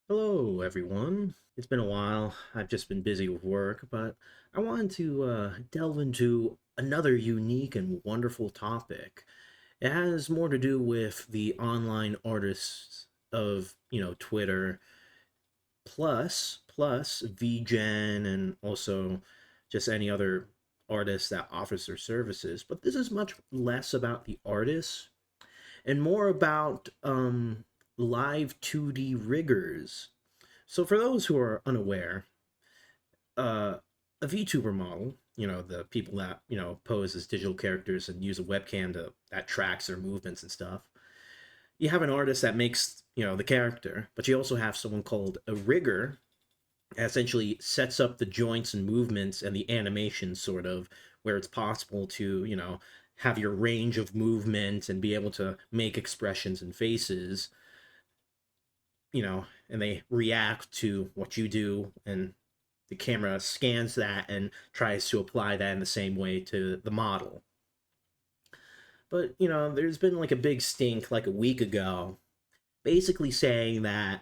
Hello, everyone. It's been a while. I've just been busy with work, but I wanted to delve into another unique and wonderful topic. It has more to do with the online artists of, Twitter, plus VGen, and also just any other artist that offers their services. But this is much less about the artists and more about live 2D riggers. So for those who are unaware, uh, a VTuber model, the people that, pose as digital characters and use a webcam that tracks their movements and stuff. You have an artist that makes, the character, but you also have someone called a rigger that essentially sets up the joints and movements and the animation sort of where it's possible to, have your range of movement and be able to make expressions and faces, and they react to what you do, and the camera scans that and tries to apply that in the same way to the model. But, there's been like a big stink like a week ago, basically saying that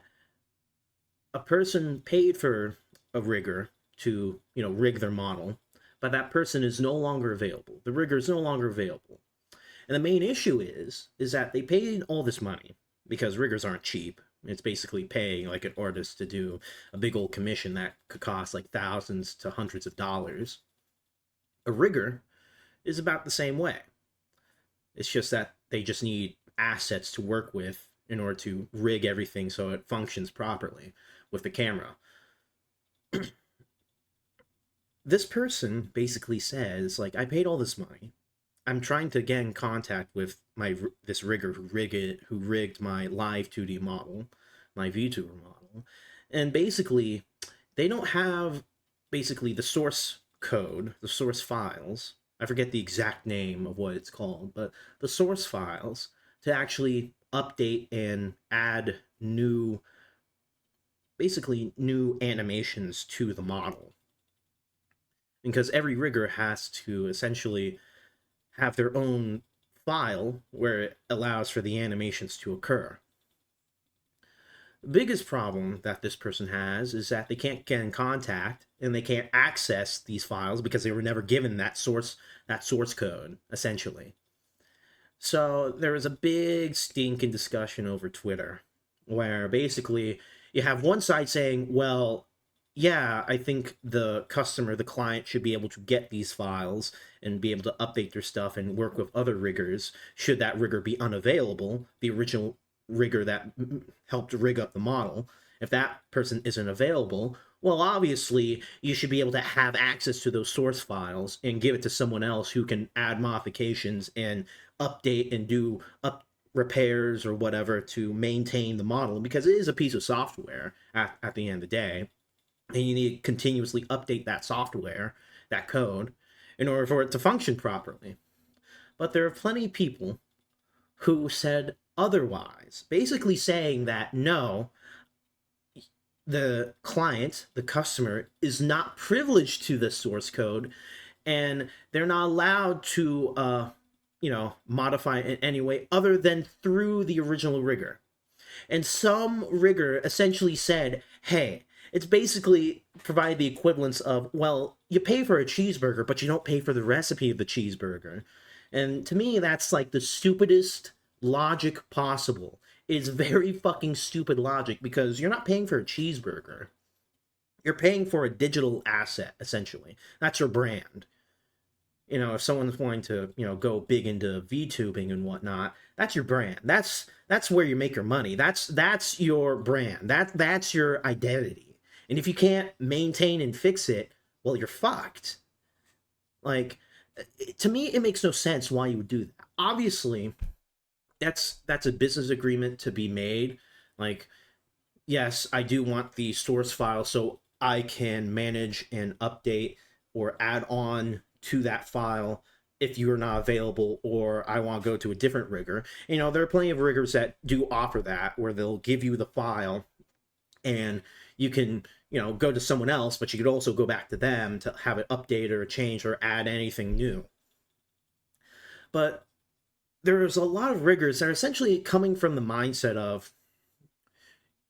a person paid for a rigger to, rig their model, but that person is no longer available. The rigger is no longer available. And the main issue is that they paid all this money because riggers aren't cheap. It's basically paying like an artist to do a big old commission that could cost like thousands to hundreds of dollars. A rigger is about the same way. It's just that they just need assets to work with in order to rig everything so it functions properly with the camera. This person basically says, like, I paid all this money. I'm trying to get in contact with this rigger who rigged my live 2D model, my VTuber model, and basically they don't have basically the source code, the source files. I forget the exact name of what it's called, but the source files to actually update and add basically new animations to the model. Because every rigger has to essentially have their own file where it allows for the animations to occur. The biggest problem that this person has is that they can't get in contact and they can't access these files because they were never given that source code essentially. So there was a big stinking discussion over Twitter where basically you have one side saying, well, yeah, I think the customer, the client, should be able to get these files and be able to update their stuff and work with other riggers should that rigger be unavailable, the original rigger that helped rig up the model. If that person isn't available, well, obviously, you should be able to have access to those source files and give it to someone else who can add modifications and update and do repairs or whatever to maintain the model because it is a piece of software at the end of the day, and you need to continuously update that software, that code, in order for it to function properly. But there are plenty of people who said otherwise, basically saying that no, the client, the customer, is not privileged to the source code, and they're not allowed to, modify it in any way other than through the original rigger. And some rigger essentially said, hey, it's basically provide the equivalence of, well, you pay for a cheeseburger, but you don't pay for the recipe of the cheeseburger. And to me, that's like the stupidest logic possible. It's very fucking stupid logic because you're not paying for a cheeseburger. You're paying for a digital asset, essentially. That's your brand. If someone's wanting to, go big into VTubing and whatnot, that's your brand. That's where you make your money. That's your brand. That's your identity. And if you can't maintain and fix it, well, you're fucked. Like, to me, it makes no sense why you would do that. Obviously, that's a business agreement to be made. Like, yes, I do want the source file so I can manage and update or add on to that file if you're not available or I want to go to a different rigger. There are plenty of riggers that do offer that where they'll give you the file and you can, go to someone else, but you could also go back to them to have it update or change or add anything new. But there's a lot of riggers that are essentially coming from the mindset of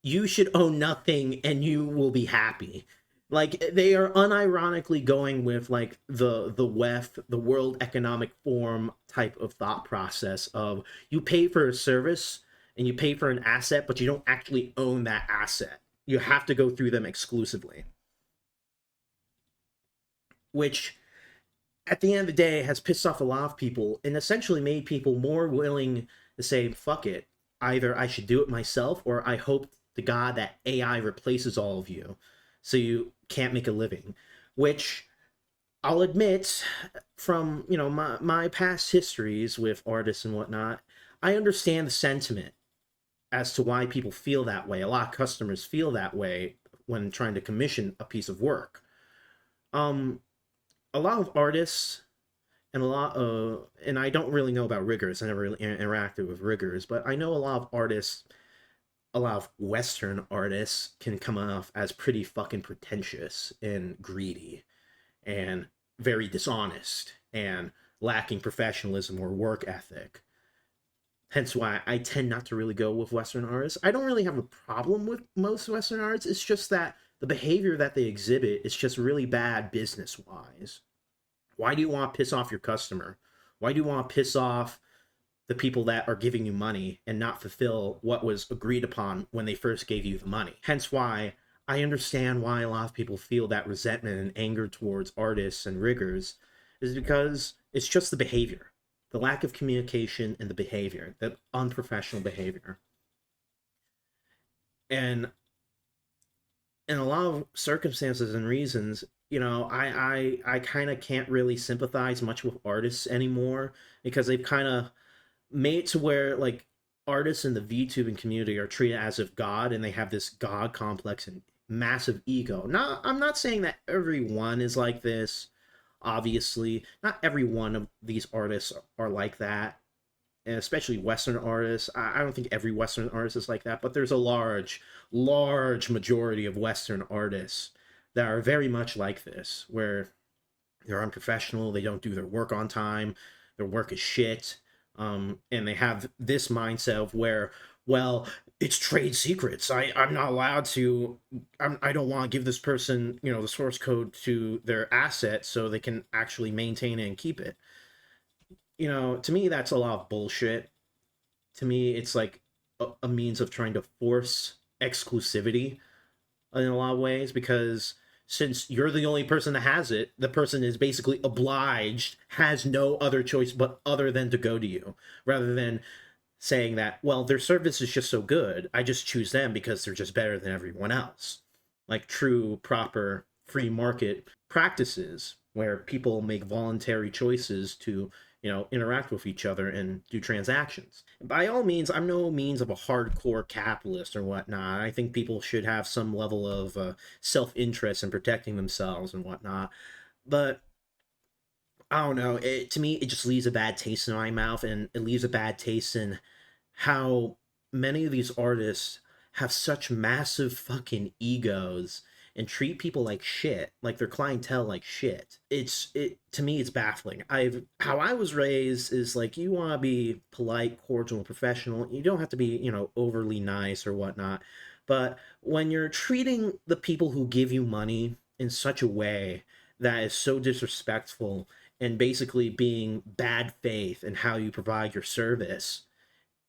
you should own nothing and you will be happy. Like they are unironically going with like the WEF, the World Economic Forum type of thought process of you pay for a service and you pay for an asset, but you don't actually own that asset. You have to go through them exclusively, which at the end of the day has pissed off a lot of people and essentially made people more willing to say, fuck it. Either I should do it myself or I hope to God that AI replaces all of you so you can't make a living. Which I'll admit from, my past histories with artists and whatnot, I understand the sentiment as to why people feel that way. A lot of customers feel that way when trying to commission a piece of work. Um, a lot of artists and a lot of, and I don't really know about riggers. I never really interacted with riggers, but I know a lot of artists, a lot of Western artists can come off as pretty fucking pretentious and greedy and very dishonest and lacking professionalism or work ethic. Hence why I tend not to really go with Western artists. I don't really have a problem with most Western artists. It's just that the behavior that they exhibit is just really bad business wise. Why do you want to piss off your customer? Why do you want to piss off the people that are giving you money and not fulfill what was agreed upon when they first gave you the money? Hence why I understand why a lot of people feel that resentment and anger towards artists and riggers is because it's just the behavior, the lack of communication and the behavior, the unprofessional behavior. And in a lot of circumstances and reasons, I kind of can't really sympathize much with artists anymore because they've kind of made it to where like artists in the VTubing community are treated as if God and they have this God complex and massive ego. Now, I'm not saying that everyone is like this. Obviously, not every one of these artists are like that, and especially Western artists. I don't think every Western artist is like that, but there's a large majority of Western artists that are very much like this, where they're unprofessional, they don't do their work on time, their work is shit, and they have this mindset of where, well, it's trade secrets. I'm not allowed to. I don't want to give this person, the source code to their asset so they can actually maintain it and keep it. To me, that's a lot of bullshit. To me, it's like a means of trying to force exclusivity in a lot of ways because since you're the only person that has it, the person is basically obliged, has no other choice but other than to go to you, rather than saying that, well, their service is just so good, I just choose them because they're just better than everyone else. Like true, proper free market practices where people make voluntary choices to interact with each other and do transactions. By all means, I'm no means of a hardcore capitalist or whatnot. I think people should have some level of self-interest in protecting themselves and whatnot. But I don't know. To me, it just leaves a bad taste in my mouth, and it leaves a bad taste in how many of these artists have such massive fucking egos and treat people like shit, like their clientele like shit. It to me it's baffling. How I was raised is like you want to be polite, cordial, and professional. You don't have to be, overly nice or whatnot. But when you're treating the people who give you money in such a way that is so disrespectful and basically being bad faith in how you provide your service,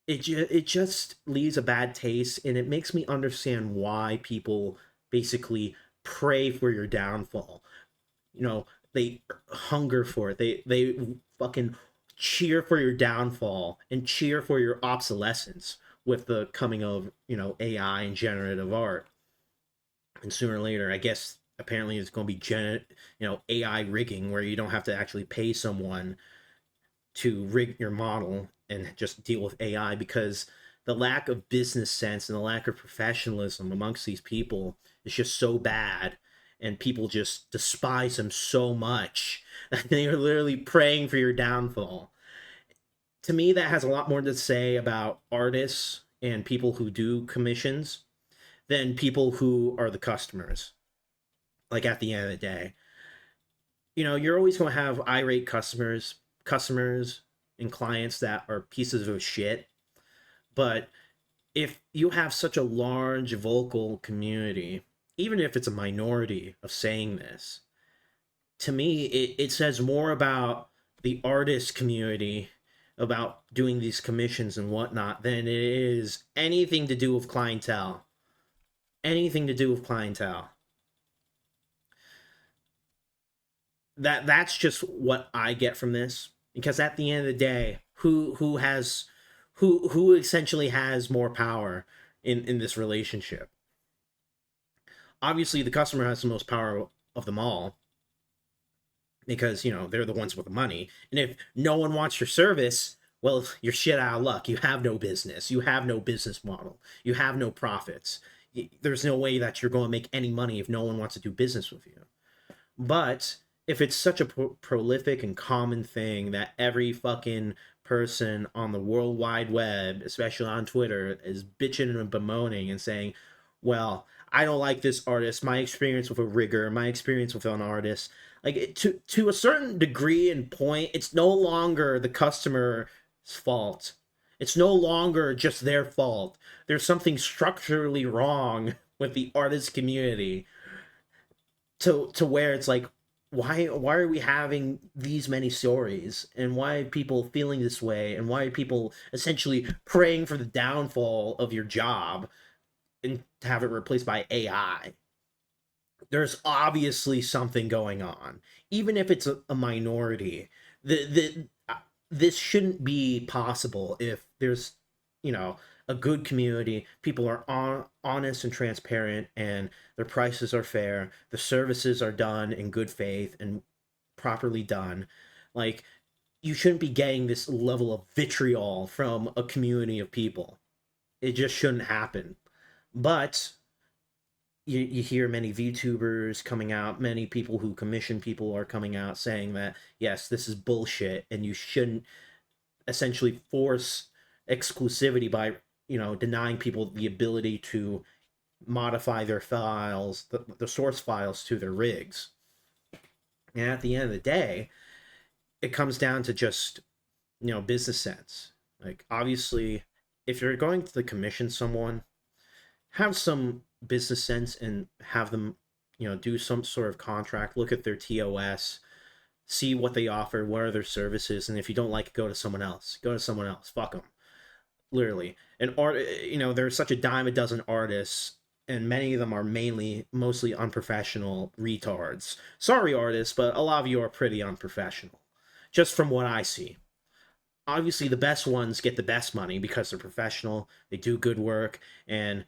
it just leaves a bad taste and it makes me understand why people basically pray for your downfall. They hunger for it. They fucking cheer for your downfall and cheer for your obsolescence with the coming of, AI and generative art. And sooner or later, I guess apparently it's going to be AI rigging where you don't have to actually pay someone to rig your model and just deal with AI because the lack of business sense and the lack of professionalism amongst these people is just so bad, and people just despise them so much that they are literally praying for your downfall. To me, that has a lot more to say about artists and people who do commissions than people who are the customers. Like at the end of the day, you're always going to have irate customers and clients that are pieces of shit, but if you have such a large vocal community, even if it's a minority of saying this, to me, it says more about the artist community, about doing these commissions and whatnot, than it is anything to do with clientele. Anything to do with clientele. That's just what I get from this. Because at the end of the day, who essentially has more power in this relationship? Obviously, the customer has the most power of them all, because they're the ones with the money. And if no one wants your service, well, you're shit out of luck. You have no business. You have no business model. You have no profits. There's no way that you're going to make any money if no one wants to do business with you. But if it's such a prolific and common thing that every fucking person on the World Wide Web, especially on Twitter, is bitching and bemoaning and saying, well, I don't like this artist, my experience with a rigger, my experience with an artist, like, to a certain degree and point, it's no longer the customer's fault. It's no longer just their fault. There's something structurally wrong with the artist community, to where it's like, why are we having these many stories, and why are people feeling this way, and why are people essentially praying for the downfall of your job and to have it replaced by AI? There's obviously something going on, even if it's a minority. This shouldn't be possible if there's, a good community. People are honest and transparent, and their prices are fair. The services are done in good faith and properly done. Like, you shouldn't be getting this level of vitriol from a community of people. It just shouldn't happen. But you hear many VTubers coming out, many people who commission people are coming out saying that, yes, this is bullshit, and you shouldn't essentially force exclusivity by, denying people the ability to modify their files, the source files to their rigs. And at the end of the day, it comes down to just, business sense. Like, obviously, if you're going to commission someone, have some business sense and have them, do some sort of contract, look at their TOS, see what they offer, what are their services, and if you don't like it, go to someone else. Go to someone else. Fuck them. Literally. And art, there's such a dime a dozen artists, and many of them are mostly unprofessional retards. Sorry, artists, but a lot of you are pretty unprofessional, just from what I see. Obviously, the best ones get the best money because they're professional, they do good work, and,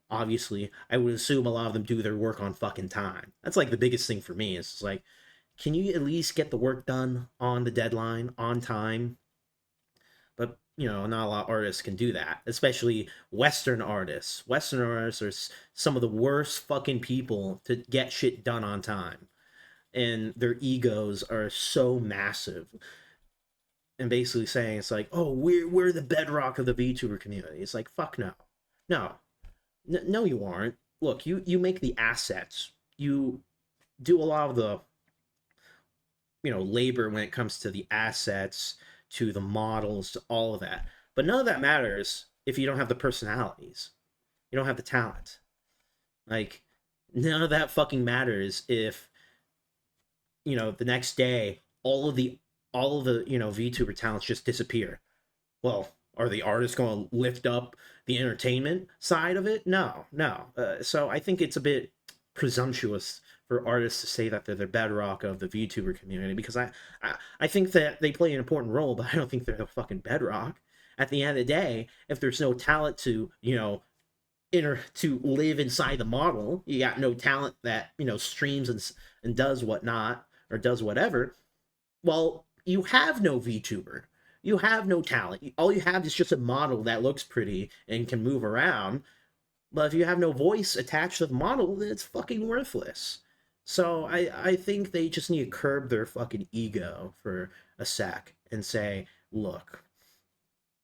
obviously, I would assume a lot of them do their work on fucking time. That's like the biggest thing for me, is like, can you at least get the work done on the deadline, on time? But, not a lot of artists can do that, especially Western artists. Western artists are some of the worst fucking people to get shit done on time. And their egos are so massive. And basically saying, it's like, oh, we're the bedrock of the VTuber community. It's like, fuck no. No. No, you aren't. Look, you make the assets. You do a lot of the, labor when it comes to the assets, to the models, to all of that. But none of that matters if you don't have the personalities. You don't have the talent. Like, none of that fucking matters if, the next day all of the VTuber talents just disappear. Well, are the artists going to lift up the entertainment side of it? No, no. So I think it's a bit presumptuous for artists to say that they're the bedrock of the VTuber community, because I think that they play an important role, but I don't think they're the fucking bedrock. At the end of the day, if there's no talent to, to live inside the model, you got no talent that, streams and does whatnot, or does whatever, well, you have no VTuber. You have no talent. All you have is just a model that looks pretty and can move around. But if you have no voice attached to the model, then it's fucking worthless. So I think they just need to curb their fucking ego for a sec and say, look,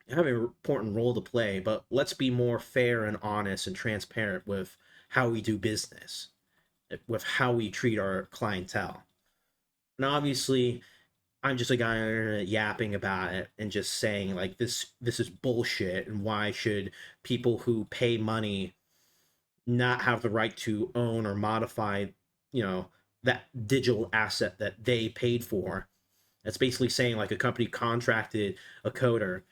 you have an important role to play, but let's be more fair and honest and transparent with how we do business, with how we treat our clientele. And obviously, I'm just a guy on the internet yapping about it and just saying like this is bullshit, and why should people who pay money not have the right to own or modify, you know, that digital asset that they paid for. That's basically saying like a company contracted a coder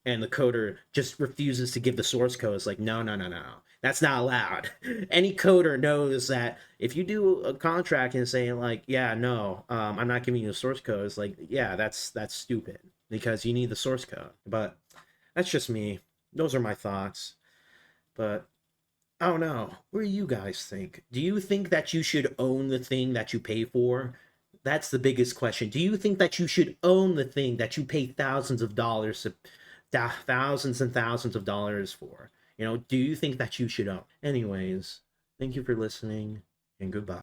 and the coder just refuses to give the source code. It's like, no, no, no, no. That's not allowed. Any coder knows that if you do a contract and saying like, yeah, no, I'm not giving you the source code, it's like, yeah, that's stupid because you need the source code. But that's just me. Those are my thoughts. But I don't know. What do you guys think? Do you think that you should own the thing that you pay for? That's the biggest question. Do you think that you should own the thing that you pay thousands of dollars thousands and thousands of dollars for? You know, do you think that you should own? Anyways, thank you for listening and goodbye.